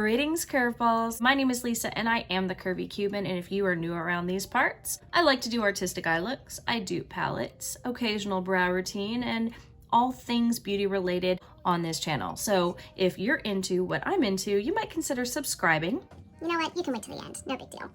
Greetings, Curveballs. My name is Lisa and I am the Curvy Cuban, and if you are new around these parts, I like to do artistic eye looks, I do palettes, occasional brow routine, and all things beauty related on this channel. So if you're into what I'm into, you might consider subscribing. You know what? You can wait till the end. No big deal.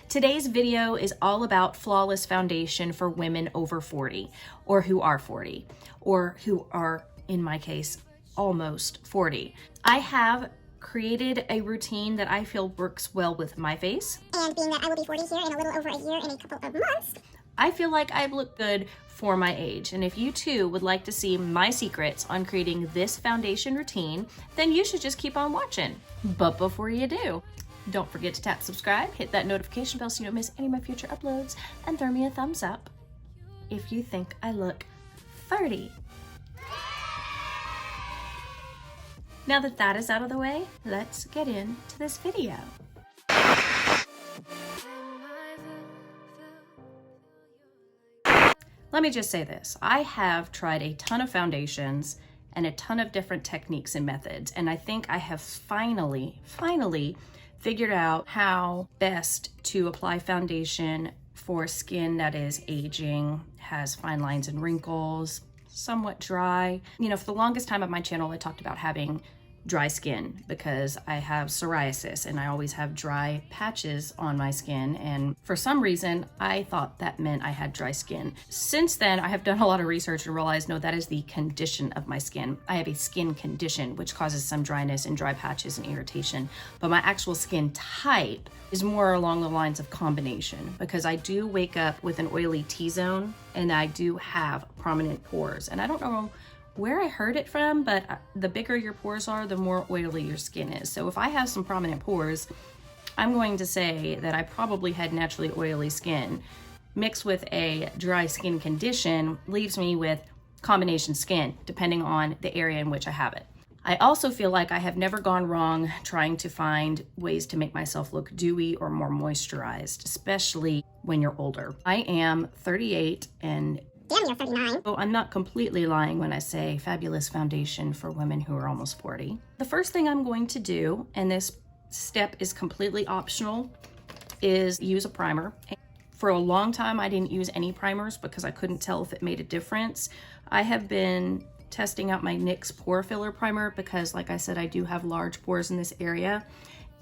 Today's video is all about flawless foundation for women over 40, or who are 40, or who are, in my case, almost 40. I have created a routine that I feel works well with my face. And being that I will be 40 here in a little over a year in a couple of months, I feel like I look good for my age. And if you too would like to see my secrets on creating this foundation routine, then you should just keep on watching. But before you do, don't forget to tap subscribe, hit that notification bell so you don't miss any of my future uploads, and throw me a thumbs up if you think I look 30. Now that that is out of the way, let's get into this video. Let me just say this. I have tried a ton of foundations and a ton of different techniques and methods, and I think I have finally figured out how best to apply foundation for skin that is aging, has fine lines and wrinkles, somewhat dry. You know, for the longest time on my channel, I talked about having dry skin because I have psoriasis and I always have dry patches on my skin, and for some reason I thought that meant I had dry skin. Since then I have done a lot of research and realized no, that is the condition of my skin. I have a skin condition which causes some dryness and dry patches and irritation, but my actual skin type is more along the lines of combination, because I do wake up with an oily T-zone and I do have prominent pores, and I don't know where I heard it from, but the bigger your pores are, the more oily your skin is. So if I have some prominent pores, I'm going to say that I probably had naturally oily skin mixed with a dry skin condition leaves me with combination skin, depending on the area in which I have it. I also feel like I have never gone wrong trying to find ways to make myself look dewy or more moisturized, especially when you're older. I am 38 and damn near 39. So I'm not completely lying when I say fabulous foundation for women who are almost 40. The first thing I'm going to do, and this step is completely optional, is use a primer. For a long time, I didn't use any primers because I couldn't tell if it made a difference. I have been testing out my NYX pore filler primer because, like I said, I do have large pores in this area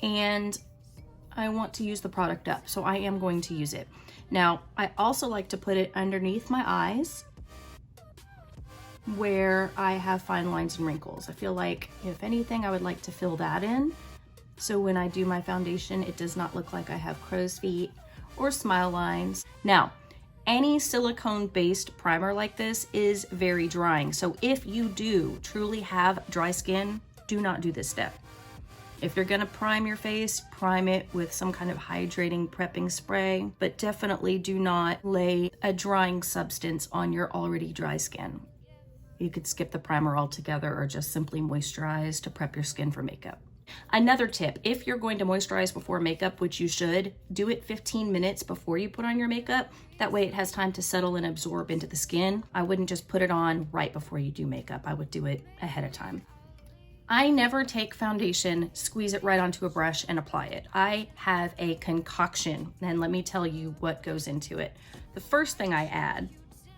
and I want to use the product up, so I am going to use it. Now, I also like to put it underneath my eyes where I have fine lines and wrinkles. I feel like, if anything, I would like to fill that in, so when I do my foundation, it does not look like I have crow's feet or smile lines. Now, any silicone-based primer like this is very drying, so if you do truly have dry skin, do not do this step. If you're gonna prime your face, prime it with some kind of hydrating prepping spray, but definitely do not lay a drying substance on your already dry skin. You could skip the primer altogether or just simply moisturize to prep your skin for makeup. Another tip, if you're going to moisturize before makeup, which you should, do it 15 minutes before you put on your makeup. That way it has time to settle and absorb into the skin. I wouldn't just put it on right before you do makeup. I would do it ahead of time. I never take foundation, squeeze it right onto a brush and apply it. I have a concoction, and let me tell you what goes into it. The first thing I add,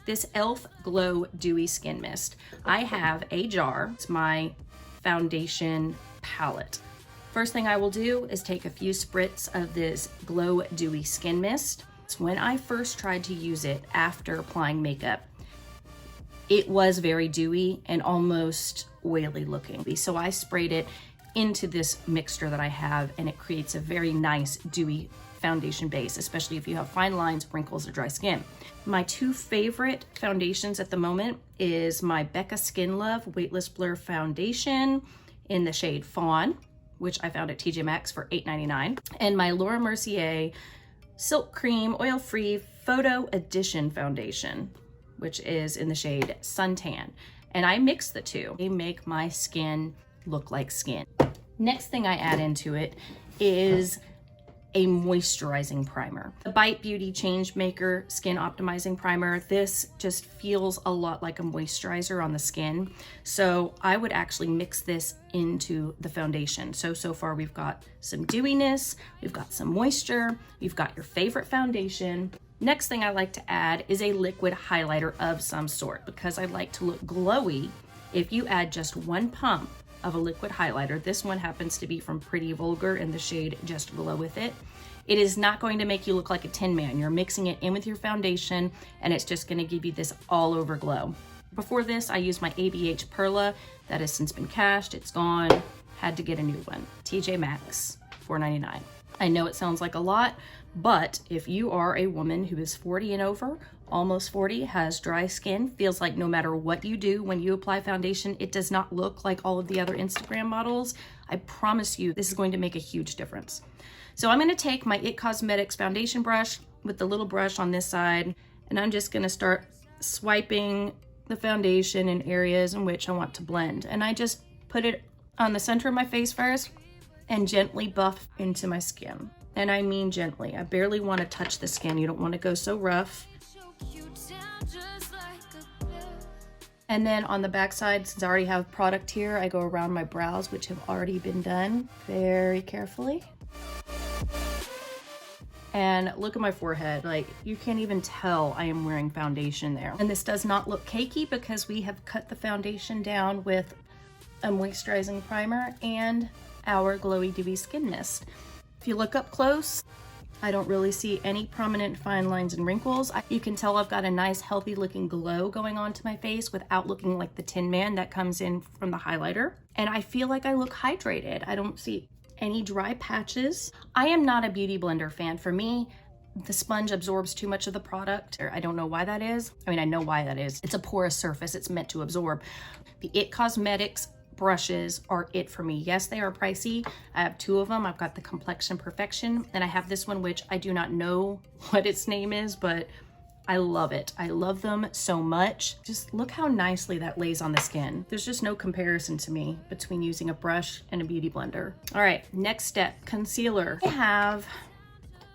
this e.l.f. Glow Dewy Skin Mist. I have a jar, it's my foundation palette. First thing I will do is take a few spritz of this Glow Dewy Skin Mist. It's when I first tried to use it after applying makeup, it was very dewy and almost oily looking. So I sprayed it into this mixture that I have, and it creates a very nice dewy foundation base, especially if you have fine lines, wrinkles, or dry skin. My two favorite foundations at the moment is my Becca Skin Love Weightless Blur Foundation in the shade Fawn, which I found at TJ Maxx for $8.99, and my Laura Mercier Silk Cream Oil-Free Photo Edition Foundation, which is in the shade Suntan. And I mix the two. They make my skin look like skin. Next thing I add into it is a moisturizing primer. The Bite Beauty Change Maker Skin Optimizing Primer, this just feels a lot like a moisturizer on the skin. So I would actually mix this into the foundation. So far we've got some dewiness, we've got some moisture, we've got your favorite foundation. Next thing I like to add is a liquid highlighter of some sort because I like to look glowy. If you add just one pump of a liquid highlighter, this one happens to be from Pretty Vulgar in the shade Just Glow With It, it is not going to make you look like a Tin Man. You're mixing it in with your foundation and it's just gonna give you this all over glow. Before this, I used my ABH Perla. That has since been cashed, it's gone. Had to get a new one. TJ Maxx, $4.99. I know it sounds like a lot, but if you are a woman who is 40 and over, almost 40, has dry skin, feels like no matter what you do when you apply foundation, it does not look like all of the other Instagram models, I promise you this is going to make a huge difference. So I'm going to take my IT Cosmetics foundation brush with the little brush on this side, and I'm just going to start swiping the foundation in areas in which I want to blend. And I just put it on the center of my face first and gently buff into my skin. And I mean gently. I barely want to touch the skin. You don't want to go so rough. And then on the back side, since I already have product here, I go around my brows, which have already been done very carefully. And look at my forehead, like you can't even tell I am wearing foundation there. And this does not look cakey because we have cut the foundation down with a moisturizing primer and our glowy dewy skin mist. If you look up close, I don't really see any prominent fine lines and wrinkles. You can tell I've got a nice healthy looking glow going on to my face without looking like the Tin Man that comes in from the highlighter. And I feel like I look hydrated. I don't see any dry patches. I am not a beauty blender fan. For me, the sponge absorbs too much of the product. I don't know why that is. I mean, I know why that is. It's a porous surface. It's meant to absorb. The IT Cosmetics brushes are it for me. Yes, they are pricey. I have two of them. I've got the Complexion Perfection, and I have this one, which I do not know what its name is, but I love it. I love them so much. Just look how nicely that lays on the skin. There's just no comparison to me between using a brush and a beauty blender. All right, next step, concealer. I have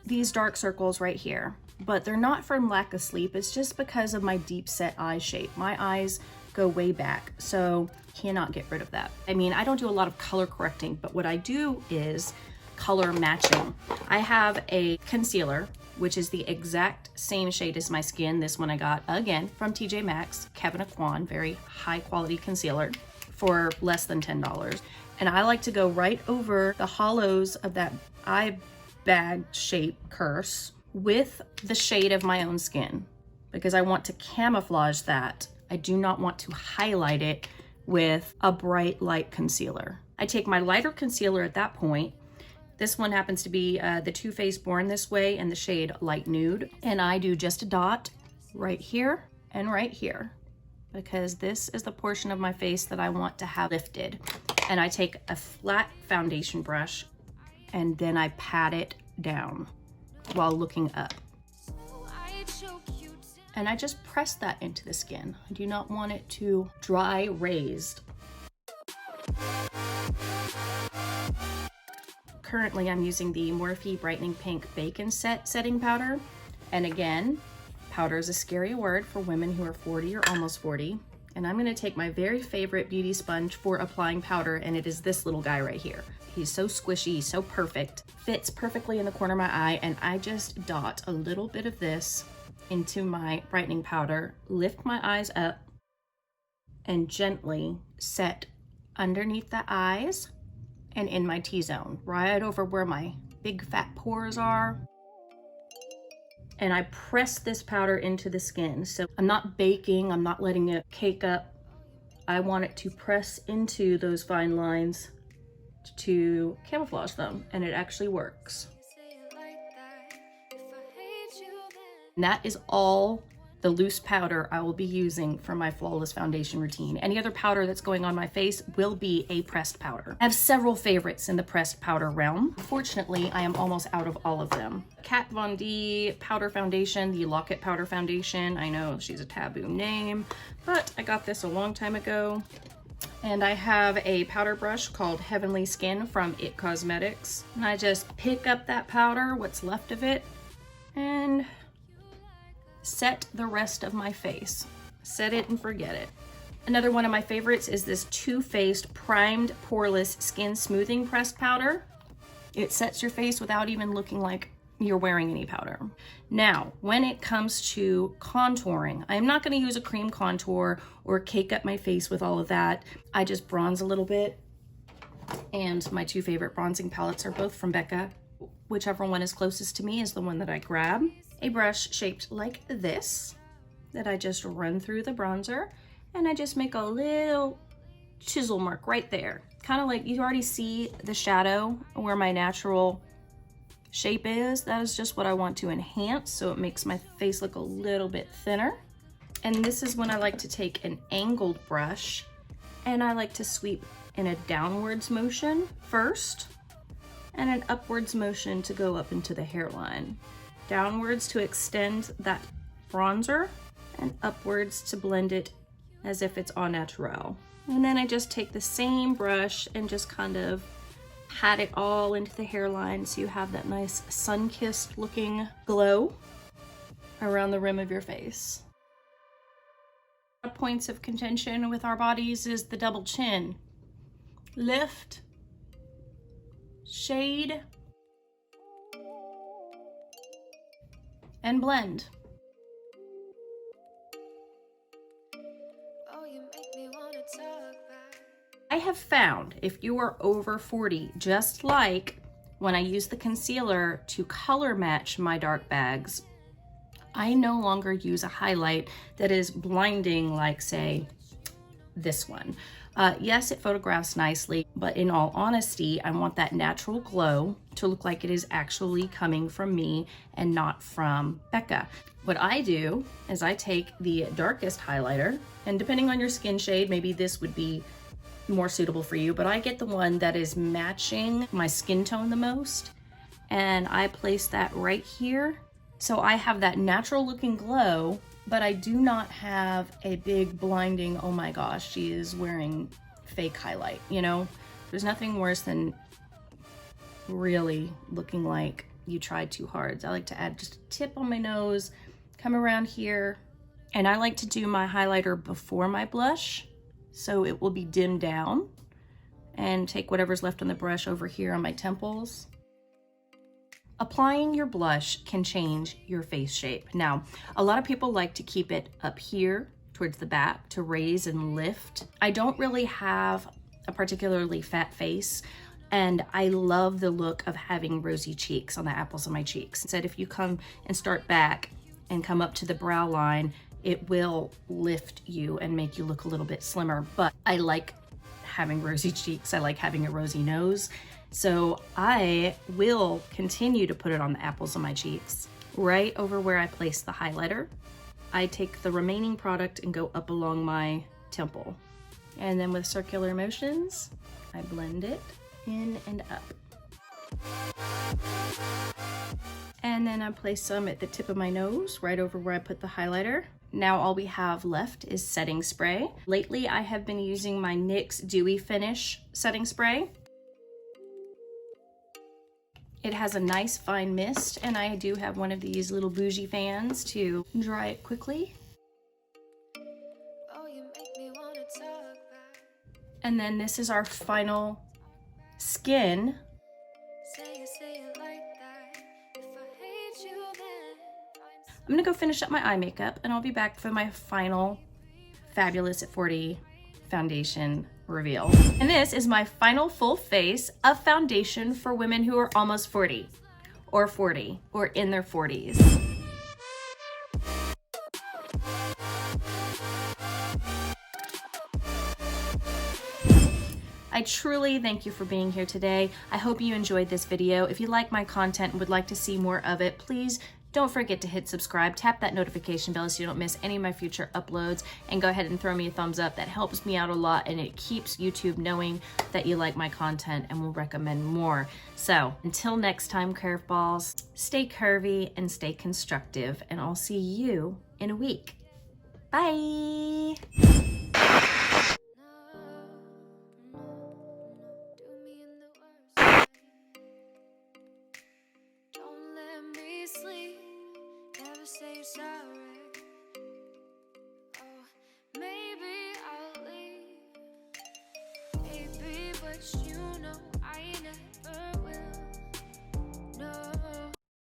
these dark circles right here, but they're not from lack of sleep. It's just because of my deep set eye shape. My eyes go way back, so cannot get rid of that. I mean, I don't do a lot of color correcting, but what I do is color matching. I have a concealer, which is the exact same shade as my skin. This one I got, again, from TJ Maxx, Kevin Aquan, very high quality concealer for less than $10. And I like to go right over the hollows of that eye bag shape curse with the shade of my own skin because I want to camouflage that. I do not want to highlight it with a bright light concealer. I take my lighter concealer at that point. This one happens to be the Too Faced Born This Way in the shade Light Nude. And I do just a dot right here and right here because this is the portion of my face that I want to have lifted. And I take a flat foundation brush and then I pat it down while looking up. And I just press that into the skin. I do not want it to dry raised. Currently, I'm using the Morphe Brightening Pink Bacon Setting Powder. And again, powder is a scary word for women who are 40 or almost 40. And I'm gonna take my very favorite beauty sponge for applying powder, and it is this little guy right here. He's so squishy, so perfect, fits perfectly in the corner of my eye, and I just dot a little bit of this into my brightening powder, lift my eyes up, and gently set underneath the eyes and in my T-zone, right over where my big fat pores are. And I press this powder into the skin. So I'm not baking, I'm not letting it cake up. I want it to press into those fine lines to camouflage them, and it actually works. And that is all the loose powder I will be using for my flawless foundation routine. Any other powder that's going on my face will be a pressed powder. I have several favorites in the pressed powder realm. Fortunately, I am almost out of all of them. Kat Von D powder foundation, the Locket powder foundation. I know she's a taboo name, but I got this a long time ago. And I have a powder brush called Heavenly Skin from It Cosmetics. And I just pick up that powder, what's left of it, and set the rest of my face. Set it and forget it. Another one of my favorites is this Too Faced Primed Poreless Skin Smoothing Pressed Powder. It sets your face without even looking like you're wearing any powder. Now, when it comes to contouring, I'm not gonna use a cream contour or cake up my face with all of that. I just bronze a little bit. And my two favorite bronzing palettes are both from Becca. Whichever one is closest to me is the one that I grab. A brush shaped like this that I just run through the bronzer, and I just make a little chisel mark right there. Kind of like you already see the shadow where my natural shape is. That is just what I want to enhance, so it makes my face look a little bit thinner. And this is when I like to take an angled brush and I like to sweep in a downwards motion first and an upwards motion to go up into the hairline. Downwards to extend that bronzer and upwards to blend it as if it's au naturel. And then I just take the same brush and just kind of pat it all into the hairline so you have that nice sun-kissed looking glow around the rim of your face. Points of contention with our bodies is the double chin. Lift, shade, and blend. I have found if you are over 40, just like when I use the concealer to color match my dark bags, I no longer use a highlight that is blinding like, say, this one. Yes, it photographs nicely, but in all honesty, I want that natural glow to look like it is actually coming from me and not from Becca. What I do is I take the darkest highlighter, and depending on your skin shade, maybe this would be more suitable for you, but I get the one that is matching my skin tone the most, and I place that right here. So I have that natural looking glow, but I do not have a big blinding, oh my gosh, she is wearing fake highlight, you know? There's nothing worse than really looking like you tried too hard. So I like to add just a tip on my nose, come around here, and I like to do my highlighter before my blush, so it will be dimmed down, and take whatever's left on the brush over here on my temples. Applying your blush can change your face shape. Now, a lot of people like to keep it up here towards the back to raise and lift. I don't really have a particularly fat face, and I love the look of having rosy cheeks on the apples of my cheeks. Instead, if you come and start back and come up to the brow line, it will lift you and make you look a little bit slimmer. But I like having rosy cheeks. I like having a rosy nose. So I will continue to put it on the apples of my cheeks. Right over where I place the highlighter, I take the remaining product and go up along my temple. And then with circular motions, I blend it in and up. And then I place some at the tip of my nose, right over where I put the highlighter. Now all we have left is setting spray. Lately, I have been using my NYX Dewy Finish setting spray. It has a nice fine mist, and I do have one of these little BOUGEE fans to dry it quickly. And then this is our final skin. I'm gonna go finish up my eye makeup, and I'll be back for my final Fabulous at 40 foundation reveal. And this is my final full face of foundation for women who are almost 40 or in their 40s. I truly thank you for being here today. I hope you enjoyed this video. If you like my content and would like to see more of it, please don't forget to hit subscribe, tap that notification bell so you don't miss any of my future uploads, and go ahead and throw me a thumbs up. That helps me out a lot, and it keeps YouTube knowing that you like my content and will recommend more. So until next time, Curveballs, stay curvy and stay constructive, and I'll see you in a week. Bye.